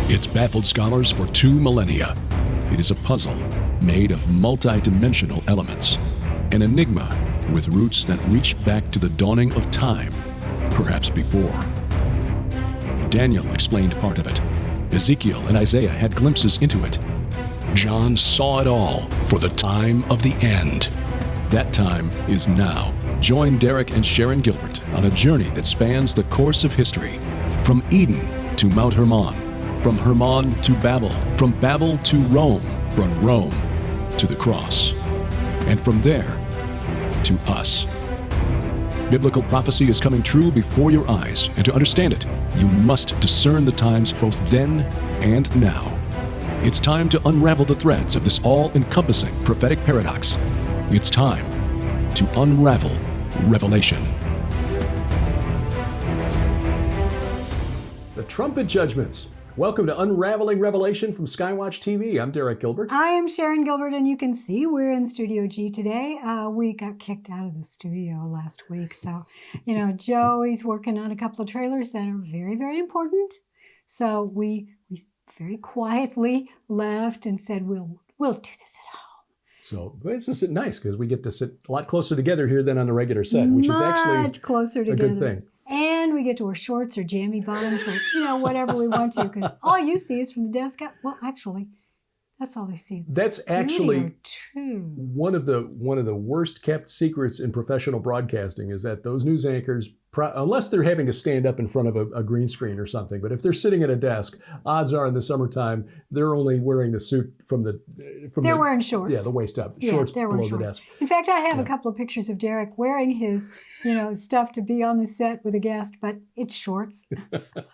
It's baffled scholars for 2 millennia. It is a puzzle made of multi-dimensional elements, an enigma with roots that reach back to the dawning of time, perhaps before. Daniel explained part of it. Ezekiel and Isaiah had glimpses into it. John saw it all for the time of the end. That time is now. Join Derek and Sharon Gilbert on a journey that spans the course of history, from Eden to Mount Hermon, from Hermon to Babel, from Babel to Rome, from Rome to the cross, and from there to us. Biblical prophecy is coming true before your eyes, and to understand it, you must discern the times both then and now. It's time to unravel the threads of this all-encompassing prophetic paradox. It's time to unravel Revelation. The trumpet judgments. Welcome to Unraveling Revelation from Skywatch TV. I'm Derek Gilbert. I am Sharon Gilbert, and you can see we're in Studio G today. We got kicked out of the studio last week, so, Joey's working on a couple of trailers that are very, very important. So we very quietly left and said, we'll do this at home. So this is nice because we get to sit a lot closer together here than on the regular set, which is actually much closer together. A good thing. And we get to wear shorts or jammy bottoms or, whatever we want to, because all you see is from the desk up. Well, actually, that's all they see. That's actually one of the worst kept secrets in professional broadcasting is that those news anchors, unless they're having to stand up in front of a green screen or something, but if they're sitting at a desk, odds are in the summertime they're only wearing the suit they're wearing shorts. Yeah, the waist up, yeah, shorts below the desk. In fact, I have a couple of pictures of Derek wearing his, stuff to be on the set with a guest, but it's shorts.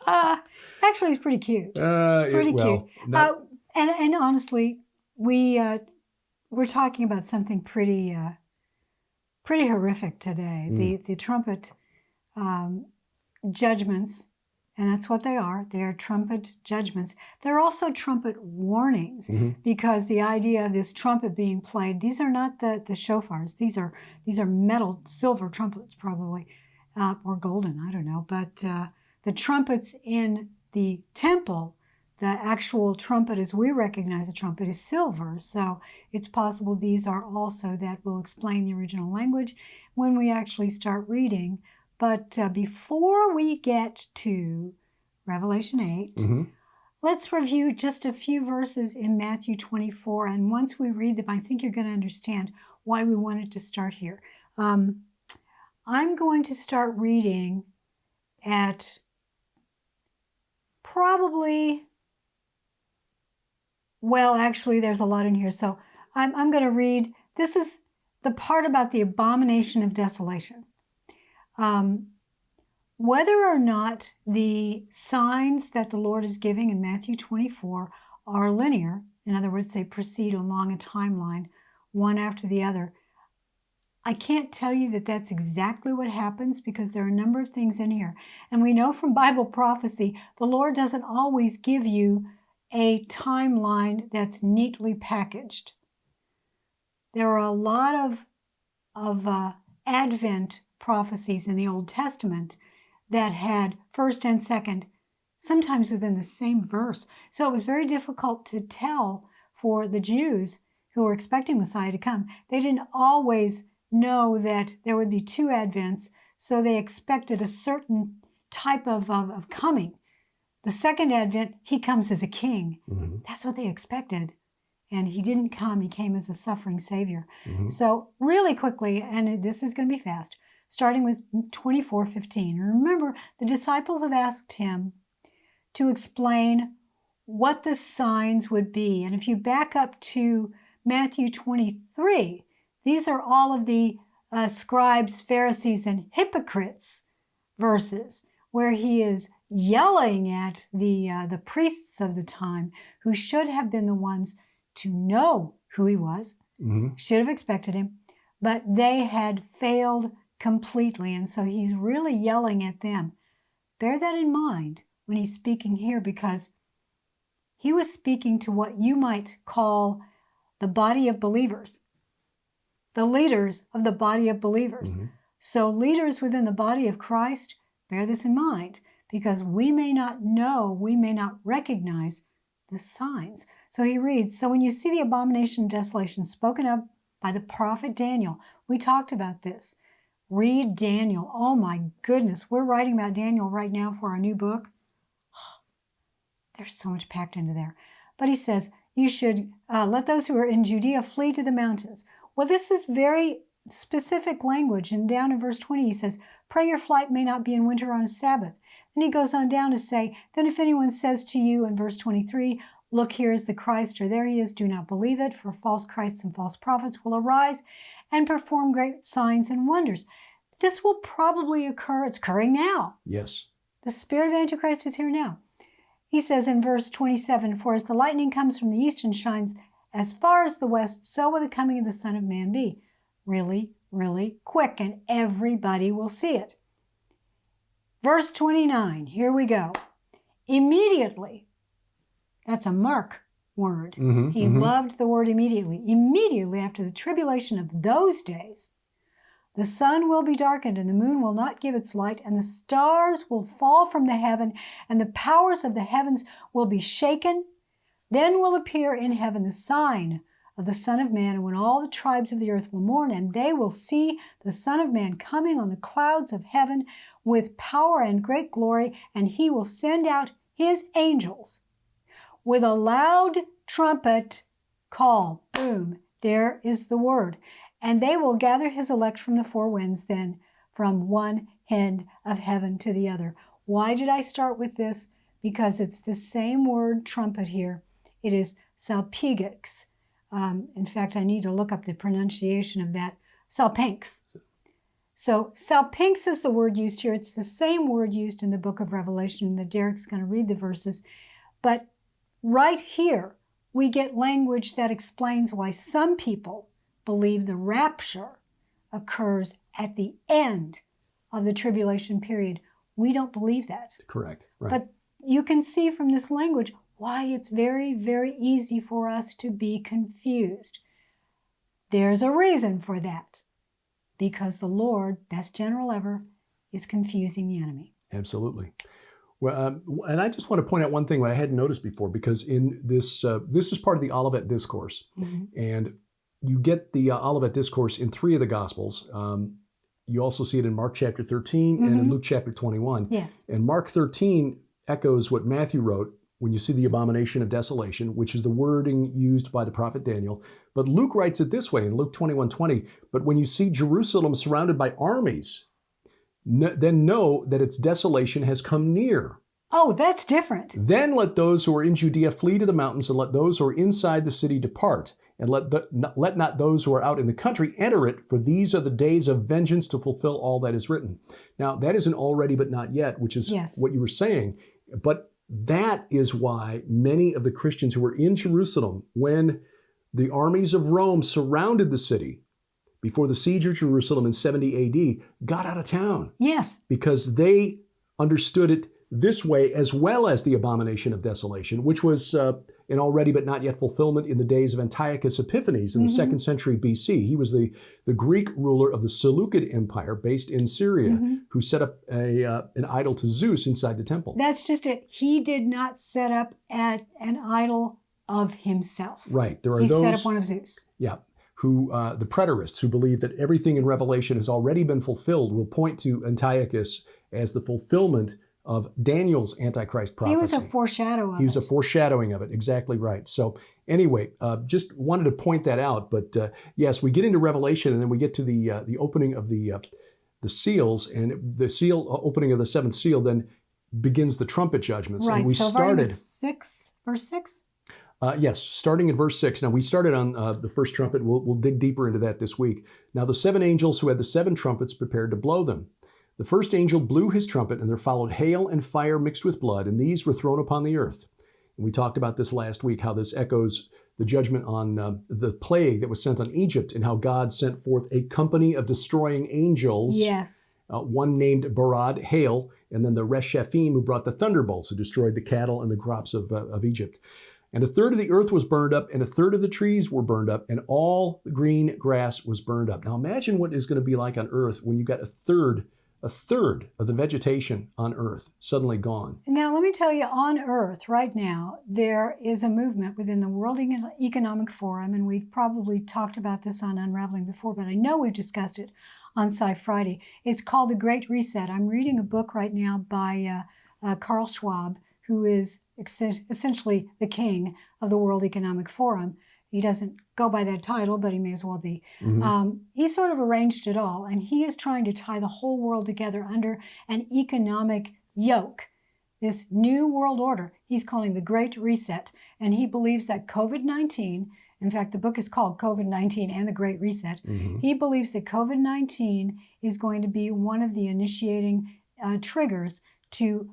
Actually, it's pretty cute. Pretty cute. And honestly, we're talking about something pretty horrific today. The trumpet judgments, and that's what they are. They are trumpet judgments. They're also trumpet warnings, because the idea of this trumpet being played, these are not the shofars. These are metal, silver trumpets probably, or golden, I don't know. But the trumpets in the temple, the actual trumpet as we recognize a trumpet is silver, so it's possible these are also that will explain the original language when we actually start reading. But before we get to Revelation 8, let's review just a few verses in Matthew 24, and once we read them, I think you're going to understand why we wanted to start here. I'm going to start reading at probably... Well, actually, there's a lot in here. So I'm going to read. This is the part about the abomination of desolation. Whether or not the signs that the Lord is giving in Matthew 24 are linear, in other words, they proceed along a timeline, one after the other, I can't tell you that that's exactly what happens, because there are a number of things in here. And we know from Bible prophecy, the Lord doesn't always give you a timeline that's neatly packaged. There are a lot of Advent prophecies in the Old Testament that had first and second, sometimes within the same verse. So it was very difficult to tell for the Jews who were expecting Messiah to come. They didn't always know that there would be 2 Advents, so they expected a certain type of coming. The second Advent, he comes as a king. That's what they expected. And he didn't come. He came as a suffering Savior. So really quickly, and this is going to be fast, starting with 24:15. Remember, the disciples have asked him to explain what the signs would be. And if you back up to Matthew 23, these are all of the scribes, Pharisees, and hypocrites verses, where he is yelling at the priests of the time, who should have been the ones to know who he was, should have expected him, but they had failed completely. And so he's really yelling at them. Bear that in mind when he's speaking here, because he was speaking to what you might call the body of believers, the leaders of the body of believers. So leaders within the body of Christ, bear this in mind, because we may not know, we may not recognize the signs. So he reads, so when you see the abomination of desolation spoken of by the prophet Daniel, we talked about this. Read Daniel. Oh my goodness, we're writing about Daniel right now for our new book. There's so much packed into there. But he says, you should let those who are in Judea flee to the mountains. Well, this is very specific language. And down in verse 20, he says, pray your flight may not be in winter on a Sabbath. Then he goes on down to say, then if anyone says to you in verse 23, look, here is the Christ, or there he is, do not believe it, for false Christs and false prophets will arise and perform great signs and wonders. This will probably occur. It's occurring now. Yes. The spirit of Antichrist is here now. He says in verse 27, for as the lightning comes from the east and shines as far as the west, so will the coming of the Son of Man be. Really, really quick, and everybody will see it. Verse 29, here we go. Immediately, that's a Mark word. He loved the word immediately. Immediately after the tribulation of those days, the sun will be darkened, and the moon will not give its light, and the stars will fall from the heaven, and the powers of the heavens will be shaken. Then will appear in heaven the sign of the Son of Man, and when all the tribes of the earth will mourn, and they will see the Son of Man coming on the clouds of heaven with power and great glory, and he will send out his angels with a loud trumpet call. Boom, there is the word. And they will gather his elect from the four winds then, from one end of heaven to the other. Why did I start with this? Because it's the same word trumpet here. It is salpigix. In fact, I need to look up the pronunciation of that. Salpinx. So salpinx is the word used here. It's the same word used in the book of Revelation. That Derek's going to read the verses. But right here, we get language that explains why some people believe the rapture occurs at the end of the tribulation period. We don't believe that. Correct. Right. But you can see from this language why it's very, very easy for us to be confused. There's a reason for that. Because the Lord, best general ever, is confusing the enemy. Absolutely. Well, and I just want to point out one thing that I hadn't noticed before, because in this, this is part of the Olivet Discourse. And you get the Olivet Discourse in 3 of the Gospels. You also see it in Mark chapter 13 and in Luke chapter 21. Yes. And Mark 13 echoes what Matthew wrote when you see the abomination of desolation, which is the wording used by the prophet Daniel. But Luke writes it this way in Luke 21:20, but when you see Jerusalem surrounded by armies, then know that its desolation has come near. Oh, that's different. Then let those who are in Judea flee to the mountains, and let those who are inside the city depart. And let not those who are out in the country enter it, for these are the days of vengeance to fulfill all that is written. Now, that is an already but not yet, which is what you were saying. But that is why many of the Christians who were in Jerusalem, when the armies of Rome surrounded the city before the siege of Jerusalem in 70 AD, got out of town. Yes. Because they understood it this way, as well as the abomination of desolation, which was an already but not yet fulfillment in the days of Antiochus Epiphanes in the 2nd century BC. He was the Greek ruler of the Seleucid Empire based in Syria, who set up an idol to Zeus inside the temple. That's just it. He did not set up an idol of himself. Right. There are he those. He set up one of Zeus. Yeah. Who, the preterists, who believe that everything in Revelation has already been fulfilled, will point to Antiochus as the fulfillment of Daniel's Antichrist prophecy. He was a foreshadow of it. He was a foreshadowing of it, exactly right. So anyway, just wanted to point that out. But yes, we get into Revelation, and then we get to the opening of the seals, and the opening of the 7th seal then begins the trumpet judgments. Right, and we so started, verse 6? Yes, starting in verse 6. Now, we started on the first trumpet. We'll dig deeper into that this week. Now, the 7 angels who had the 7 trumpets prepared to blow them. The first angel blew his trumpet, and there followed hail and fire mixed with blood, and these were thrown upon the earth. And we talked about this last week, how this echoes the judgment on the plague that was sent on Egypt, and how God sent forth a company of destroying angels. Yes. One named Barad, hail, and then the Reshaphim, who brought the thunderbolts, who destroyed the cattle and the crops of Egypt. And a third of the earth was burned up, and a third of the trees were burned up, and all the green grass was burned up. Now imagine what is going to be like on earth when you've got a third a third of the vegetation on Earth suddenly gone. Now, let me tell you, on Earth right now, there is a movement within the World Economic Forum, and we've probably talked about this on Unraveling before, but I know we've discussed it on Sci Friday. It's called The Great Reset. I'm reading a book right now by Carl Schwab, who is essentially the king of the World Economic Forum. He doesn't go by that title, but he may as well be. He sort of arranged it all, and he is trying to tie the whole world together under an economic yoke. This new world order he's calling the Great Reset, and he believes that COVID-19, in fact, the book is called COVID-19 and the Great Reset. He believes that COVID-19 is going to be one of the initiating triggers to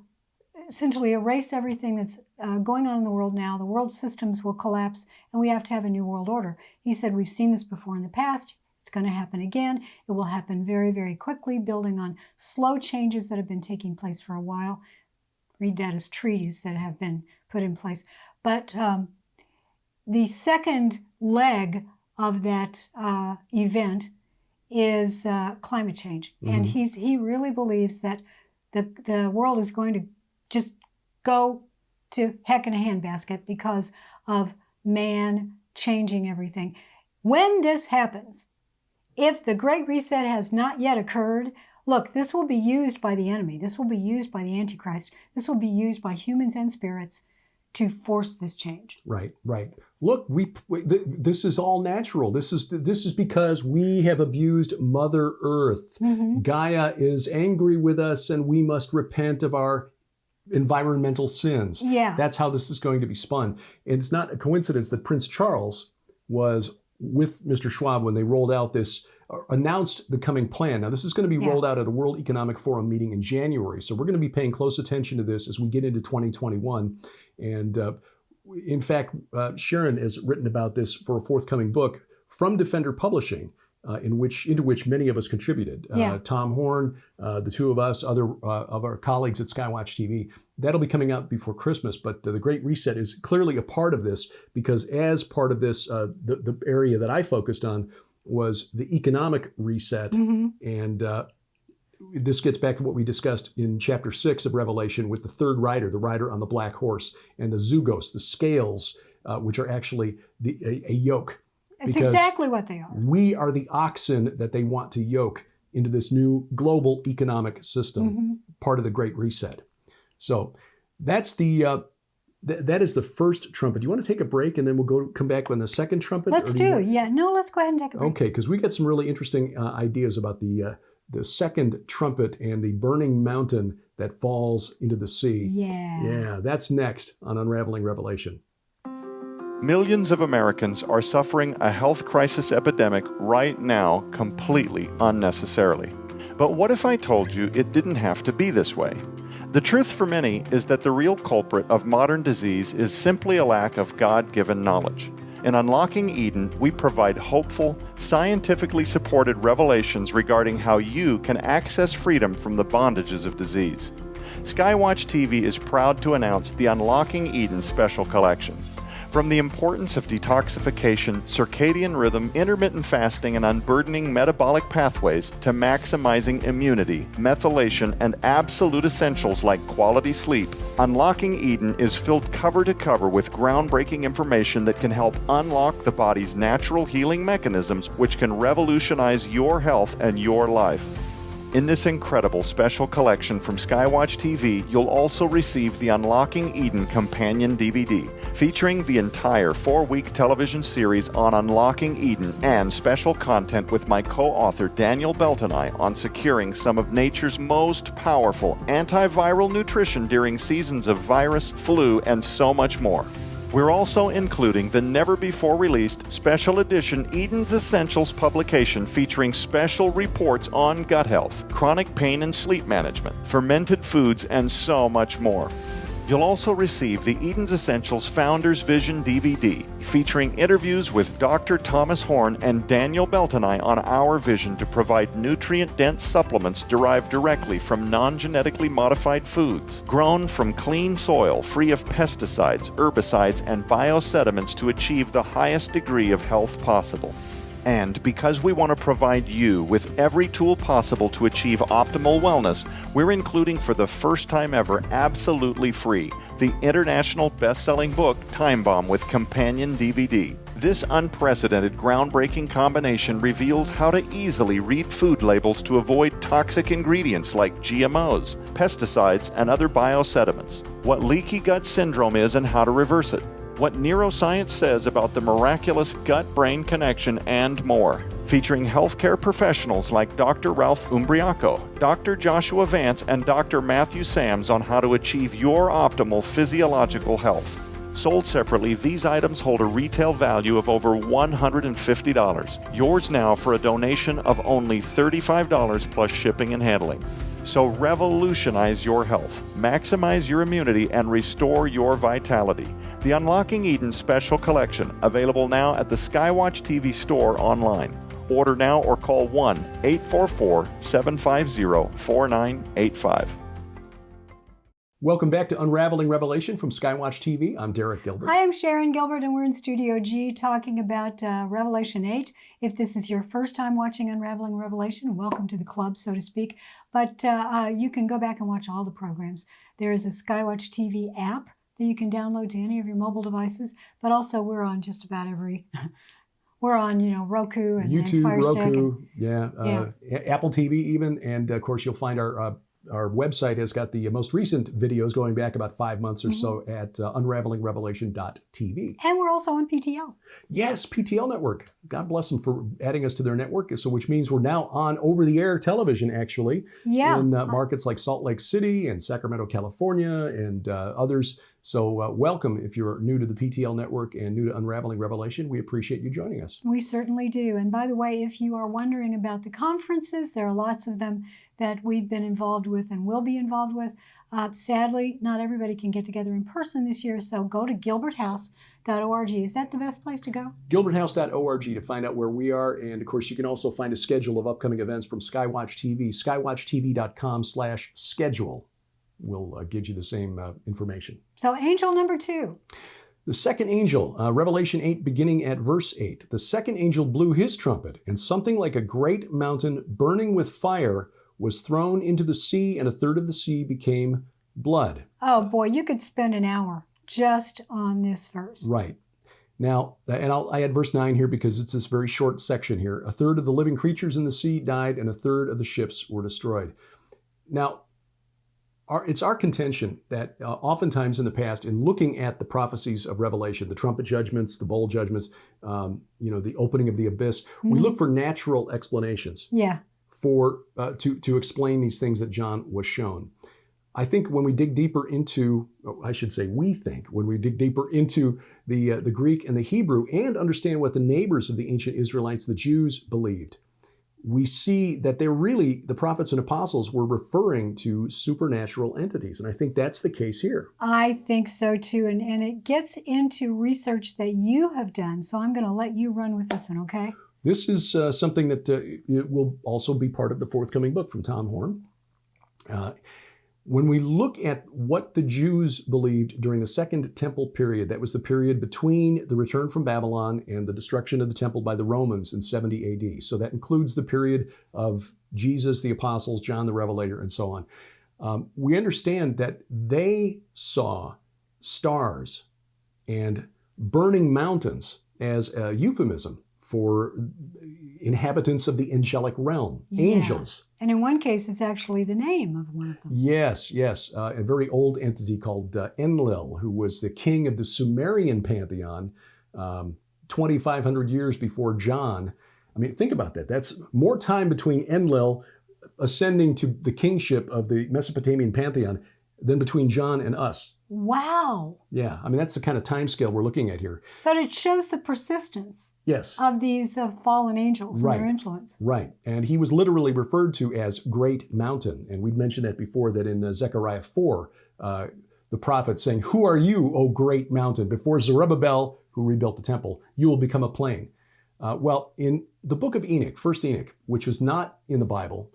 essentially erase everything that's going on in the world now. The world systems will collapse, and we have to have a new world order. He said, we've seen this before in the past. It's going to happen again. It will happen very, very quickly, building on slow changes that have been taking place for a while. Read that as treaties that have been put in place. But the second leg of that event is climate change. And he really believes that the world is going to just go to heck in a handbasket because of man changing everything. When this happens, if the Great Reset has not yet occurred, look, this will be used by the enemy. This will be used by the Antichrist. This will be used by humans and spirits to force this change. Right. Look, this is all natural. This is because we have abused Mother Earth. Gaia is angry with us, and we must repent of our environmental sins. Yeah. That's how this is going to be spun. And it's not a coincidence that Prince Charles was with Mr. Schwab when they rolled out this, announced the coming plan. Now, this is going to be rolled out at a World Economic Forum meeting in January. So we're going to be paying close attention to this as we get into 2021. And in fact, Sharon has written about this for a forthcoming book from Defender Publishing, into which many of us contributed. Tom Horn, the two of us, other of our colleagues at Skywatch TV. That'll be coming out before Christmas, but the Great Reset is clearly a part of this, because as part of this, the area that I focused on was the economic reset. And this gets back to what we discussed in chapter 6 of Revelation with the third rider, the rider on the black horse, and the zugos, the scales, which are actually a yoke. It's exactly what they are. We are the oxen that they want to yoke into this new global economic system, part of the Great Reset. So that's that is the first trumpet. Do you want to take a break and then we'll come back on the second trumpet? Let's do. Let's go ahead and take a break. Okay, because we got some really interesting ideas about the second trumpet and the burning mountain that falls into the sea. Yeah, that's next on Unraveling Revelation. Millions of Americans are suffering a health crisis epidemic right now completely unnecessarily. But what if I told you it didn't have to be this way? The truth for many is that the real culprit of modern disease is simply a lack of God-given knowledge. In Unlocking Eden, we provide hopeful, scientifically supported revelations regarding how you can access freedom from the bondages of disease. Skywatch TV is proud to announce the Unlocking Eden Special Collection. From the importance of detoxification, circadian rhythm, intermittent fasting, and unburdening metabolic pathways to maximizing immunity, methylation, and absolute essentials like quality sleep, Unlocking Eden is filled cover to cover with groundbreaking information that can help unlock the body's natural healing mechanisms, which can revolutionize your health and your life. In this incredible special collection from Skywatch TV, you'll also receive the Unlocking Eden Companion DVD, featuring the entire 4-week television series on Unlocking Eden and special content with my co-author Daniel Belt and I on securing some of nature's most powerful antiviral nutrition during seasons of virus, flu, and so much more. We're also including the never-before-released special edition Eden's Essentials publication featuring special reports on gut health, chronic pain and sleep management, fermented foods, and so much more. You'll also receive the Eden's Essentials Founder's Vision DVD, featuring interviews with Dr. Thomas Horn and Daniel Beltonai on our vision to provide nutrient-dense supplements derived directly from non-genetically modified foods, grown from clean soil free of pesticides, herbicides, and biosediments to achieve the highest degree of health possible. And because we want to provide you with every tool possible to achieve optimal wellness, we're including for the first time ever, absolutely free, the international best-selling book, Time Bomb, with companion DVD. This unprecedented, groundbreaking combination reveals how to easily read food labels to avoid toxic ingredients like GMOs, pesticides, and other biosediments, what leaky gut syndrome is and how to reverse it, what neuroscience says about the miraculous gut-brain connection, and more. Featuring healthcare professionals like Dr. Ralph Umbriaco, Dr. Joshua Vance, and Dr. Matthew Sams on how to achieve your optimal physiological health. Sold separately, these items hold a retail value of over $150. Yours now for a donation of only $35 plus shipping and handling. So revolutionize your health, maximize your immunity, and restore your vitality. The Unlocking Eden Special Collection, available now at the Skywatch TV store online. Order now or call 1-844-750-4985. Welcome back to Unraveling Revelation from Skywatch TV. I'm Derek Gilbert. I am Sharon Gilbert, and we're in Studio G talking about Revelation 8. If this is your first time watching Unraveling Revelation, welcome to the club, so to speak. But you can go back and watch all the programs. There is a Skywatch TV app that you can download to any of your mobile devices, but also we're on just about every... We're on, Roku and YouTube, and Fire Roku, Stick Apple TV even, and of course you'll find our website has got the most recent videos going back about 5 months or so at unravelingrevelation.tv. And we're also on PTL. Yes, PTL Network. God bless them for adding us to their network. So which means we're now on over-the-air television, actually, in markets like Salt Lake City and Sacramento, California, and others. So welcome if you're new to the PTL Network and new to Unraveling Revelation. We appreciate you joining us. We certainly do. And by the way, if you are wondering about the conferences, there are lots of them that we've been involved with and will be involved with. Sadly, not everybody can get together in person this year, so go to gilberthouse.org. Is that the best place to go? Gilberthouse.org to find out where we are. And of course, you can also find a schedule of upcoming events from Skywatch TV. Skywatchtv.com/schedule will give you the same information. So angel number 2. The second angel, Revelation 8, beginning at verse 8. The second angel blew his trumpet, and something like a great mountain burning with fire was thrown into the sea, and a third of the sea became blood. Oh boy, you could spend an hour just on this verse. Right. Now, and I add verse 9 here because it's this very short section here. A third of the living creatures in the sea died, and a third of the ships were destroyed. Now, it's our contention that oftentimes in the past, in looking at the prophecies of Revelation, the trumpet judgments, the bowl judgments, the opening of the abyss, we look for natural explanations to explain these things that John was shown. I think when we dig deeper into, when we dig deeper into the Greek and the Hebrew and understand what the neighbors of the ancient Israelites, the Jews, believed, we see that the prophets and apostles were referring to supernatural entities. And I think that's the case here. I think so too. And it gets into research that you have done. So I'm going to let you run with this one, okay? This is something that will also be part of the forthcoming book from Tom Horn. When we look at what the Jews believed during the Second Temple period, that was the period between the return from Babylon and the destruction of the temple by the Romans in 70 AD. So that includes the period of Jesus, the apostles, John the Revelator, and so on. We understand that they saw stars and burning mountains as a euphemism for inhabitants of the angelic realm, angels. And in one case, it's actually the name of one of them. Yes. A very old entity called Enlil, who was the king of the Sumerian pantheon 2,500 years before John. I mean, think about that. That's more time between Enlil ascending to the kingship of the Mesopotamian pantheon than between John and us. Wow. Yeah, I mean, that's the kind of time scale we're looking at here. But it shows the persistence yes. of these fallen angels and their influence. Right. And he was literally referred to as Great Mountain. And we'd mentioned that before, that in Zechariah 4, the prophet saying, "Who are you, O great mountain? Before Zerubbabel, who rebuilt the temple, you will become a plain." Well, in the Book of Enoch, First Enoch, which was not in the Bible,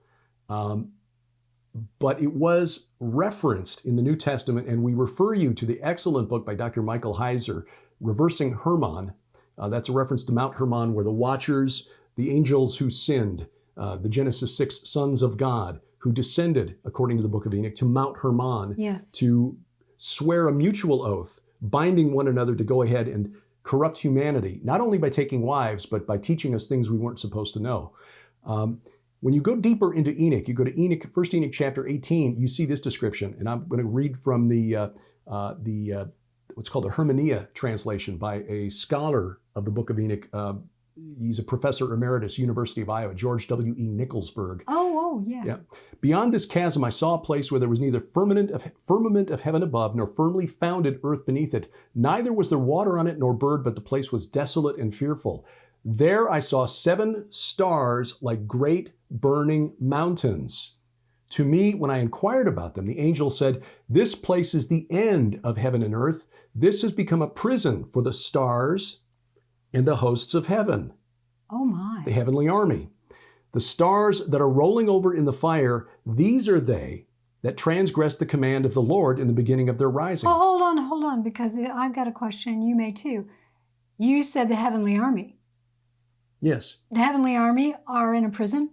but it was referenced in the New Testament, and we refer you to the excellent book by Dr. Michael Heiser, Reversing Hermon, That's a reference to Mount Hermon, where the watchers, the angels who sinned, the Genesis 6 sons of God, who descended, according to the Book of Enoch, to Mount Hermon Yes. to swear a mutual oath, binding one another to go ahead and corrupt humanity, not only by taking wives, but by teaching us things we weren't supposed to know. When you go deeper into Enoch, you go to Enoch, 1 Enoch chapter 18, you see this description, and I'm going to read from the what's called a Hermenia translation by a scholar of the Book of Enoch. He's a professor emeritus, University of Iowa, George W.E. Nicholsburg. Oh, yeah. Yeah. Beyond this chasm, I saw a place where there was neither firmament of heaven above, nor firmly founded earth beneath it. Neither was there water on it, nor bird, but the place was desolate and fearful. There I saw 7 stars like great burning mountains. To me, when I inquired about them, the angel said, "This place is the end of heaven and earth. This has become a prison for the stars and the hosts of heaven." Oh, my. The heavenly army. The stars that are rolling over in the fire, these are they that transgressed the command of the Lord in the beginning of their rising. Oh, hold on, because I've got a question. You may too. You said the heavenly army. Yes. The heavenly army are in a prison?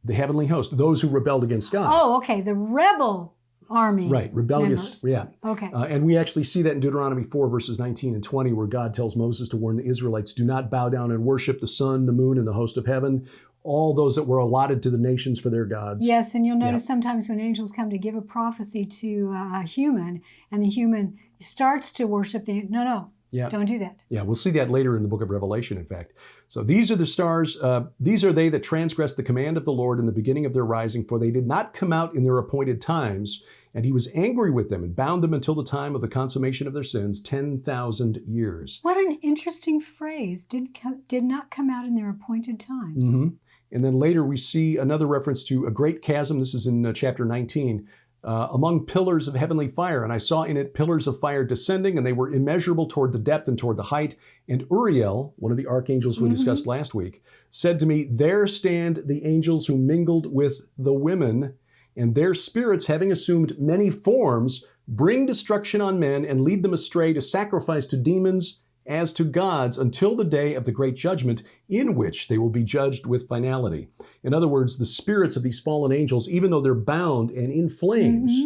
The heavenly host, those who rebelled against God. Oh, okay. The rebel army. Right, rebellious. members. Yeah. Okay. And we actually see that in Deuteronomy 4, verses 19 and 20, where God tells Moses to warn the Israelites, do not bow down and worship the sun, the moon, and the host of heaven, all those that were allotted to the nations for their gods. Yes, and you'll notice sometimes when angels come to give a prophecy to a human, and the human starts to worship no, don't do that. Yeah, we'll see that later in the book of Revelation, in fact. So these are the stars, these are they that transgressed the command of the Lord in the beginning of their rising, for they did not come out in their appointed times, and he was angry with them and bound them until the time of the consummation of their sins, 10,000 years. What an interesting phrase, did not come out in their appointed times. Mm-hmm. And then later we see another reference to a great chasm. This is in chapter 19. Among pillars of heavenly fire, and I saw in it pillars of fire descending, and they were immeasurable toward the depth and toward the height. And Uriel, one of the archangels we discussed last week, said to me, there stand the angels who mingled with the women, and their spirits, having assumed many forms, bring destruction on men and lead them astray to sacrifice to demons as to gods until the day of the great judgment, in which they will be judged with finality. In other words, the spirits of these fallen angels, even though they're bound and in flames,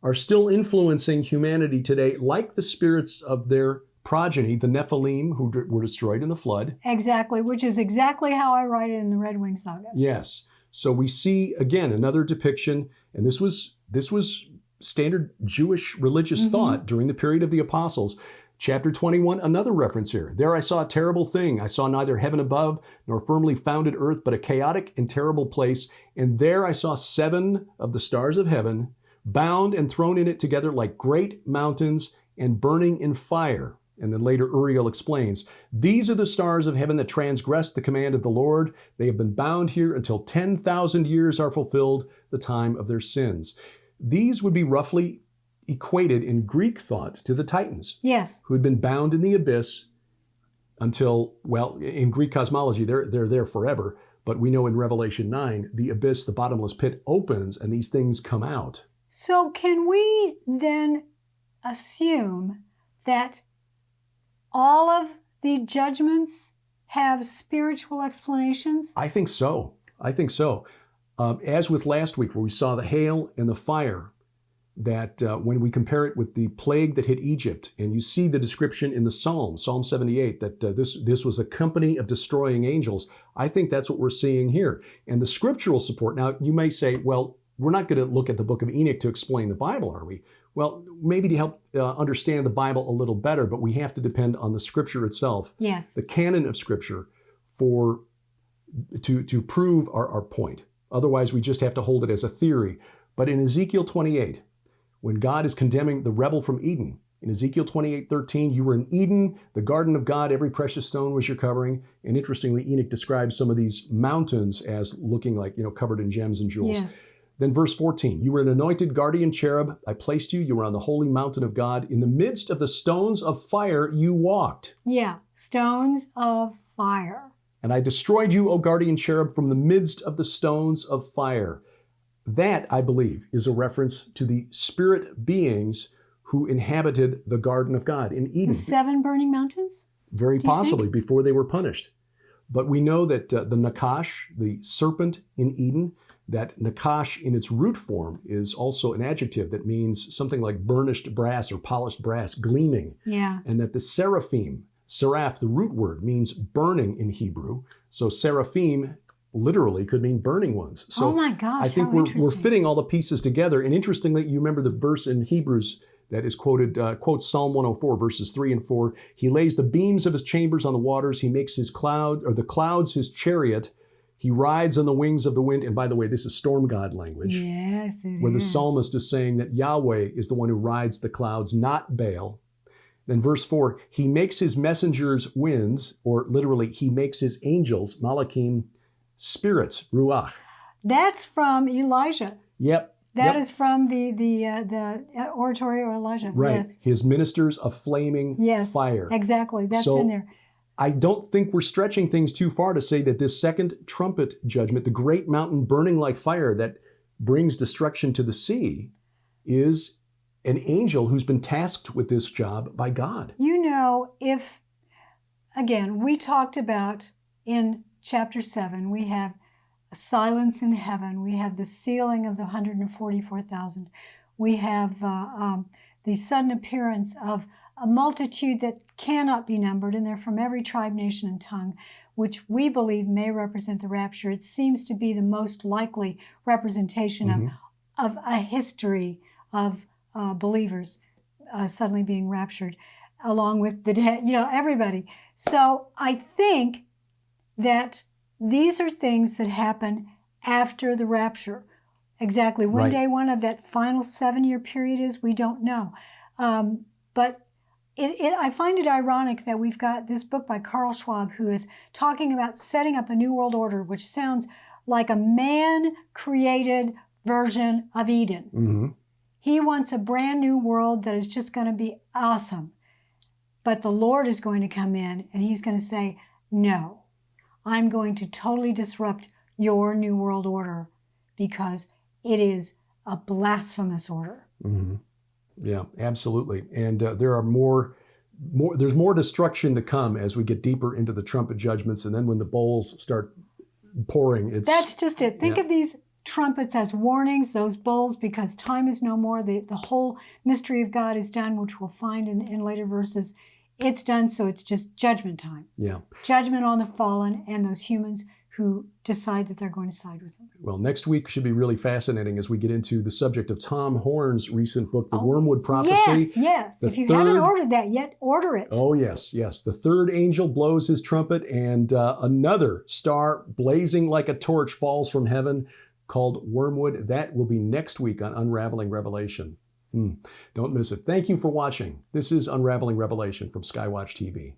are still influencing humanity today, like the spirits of their progeny, the Nephilim, who were destroyed in the flood. Exactly, which is exactly how I write it in the Red Wing Saga. Yes. So we see, again, another depiction, and this was standard Jewish religious thought during the period of the apostles. Chapter 21, another reference here. There I saw a terrible thing. I saw neither heaven above nor firmly founded earth, but a chaotic and terrible place. And there I saw 7 of the stars of heaven, bound and thrown in it together like great mountains and burning in fire. And then later Uriel explains, these are the stars of heaven that transgressed the command of the Lord. They have been bound here until 10,000 years are fulfilled, the time of their sins. These would be roughly equated in Greek thought to the Titans. Yes. Who had been bound in the abyss until, well, in Greek cosmology, they're there forever. But we know in Revelation 9, the abyss, the bottomless pit, opens and these things come out. So can we then assume that all of the judgments have spiritual explanations? I think so. As with last week, where we saw the hail and the fire, that when we compare it with the plague that hit Egypt, and you see the description in the Psalm 78, that this was a company of destroying angels, I think that's what we're seeing here. And the scriptural support, now you may say, well, we're not going to look at the Book of Enoch to explain the Bible, are we? Well, maybe to help understand the Bible a little better, but we have to depend on the scripture itself, yes, the canon of scripture, to prove our point. Otherwise, we just have to hold it as a theory. But in Ezekiel 28, when God is condemning the rebel from Eden, in Ezekiel 28:13, you were in Eden, the garden of God, every precious stone was your covering. And interestingly, Enoch describes some of these mountains as looking like, covered in gems and jewels. yes. Then verse 14, you were an anointed guardian cherub. I placed you. You were on the holy mountain of God. In the midst of the stones of fire, you walked. Yeah, stones of fire. And I destroyed you, O guardian cherub, from the midst of the stones of fire. That, I believe, is a reference to the spirit beings who inhabited the garden of God in Eden. The 7 burning mountains? Very possibly before they were punished. But we know that the Nakash, the serpent in Eden, that Nakash in its root form is also an adjective that means something like burnished brass or polished brass, gleaming. Yeah. And that the seraphim, seraph, the root word, means burning in Hebrew. So seraphim literally could mean burning ones. So oh my gosh, I think how we're interesting. fitting all the pieces together. And interestingly, you remember the verse in Hebrews that is quoted, quotes Psalm 104, verses 3 and 4. He lays the beams of his chambers on the waters. He makes his cloud, or the clouds his chariot. He rides on the wings of the wind. And by the way, this is storm god language. Yes, it where the is. psalmist is saying that Yahweh is the one who rides the clouds, not Baal. Then verse 4, he makes his messengers winds, or literally, he makes his angels, malachim, spirits, ruach. That's from Elijah. Yep. That is from the oratory of Elijah. Right. Yes. His ministers of flaming fire. Exactly. That's in there. I don't think we're stretching things too far to say that this second trumpet judgment, the great mountain burning like fire that brings destruction to the sea, is an angel who's been tasked with this job by God. You know, if, again, we talked about in chapter 7, we have silence in heaven. We have the sealing of the 144,000. We have the sudden appearance of a multitude that cannot be numbered, and they're from every tribe, nation, and tongue, which we believe may represent the rapture. It seems to be the most likely representation of a history of believers suddenly being raptured, along with the dead, everybody. So I think that these are things that happen after the rapture. Exactly when day one of that final 7-year period is, we don't know. But I find it ironic that we've got this book by Carl Schwab, who is talking about setting up a new world order, which sounds like a man-created version of Eden. Mm-hmm. He wants a brand new world that is just going to be awesome. But the Lord is going to come in and he's going to say, no, I'm going to totally disrupt your new world order because it is a blasphemous order. Mm-hmm. Yeah, absolutely. And there are there's more destruction to come as we get deeper into the trumpet judgments. And then when the bowls start pouring, that's just it. Think of these trumpets as warnings, those bowls, because time is no more. The whole mystery of God is done, which we'll find in later verses. It's done, so it's just judgment time. Yeah. Judgment on the fallen and those humans who decide that they're going to side with them. Well, next week should be really fascinating as we get into the subject of Tom Horn's recent book, The Wormwood Prophecy. Yes. If you haven't ordered that yet, order it. Oh, yes. The third angel blows his trumpet, and another star blazing like a torch falls from heaven called Wormwood. That will be next week on Unraveling Revelation. Don't miss it. Thank you for watching. This is Unraveling Revelation from Skywatch TV.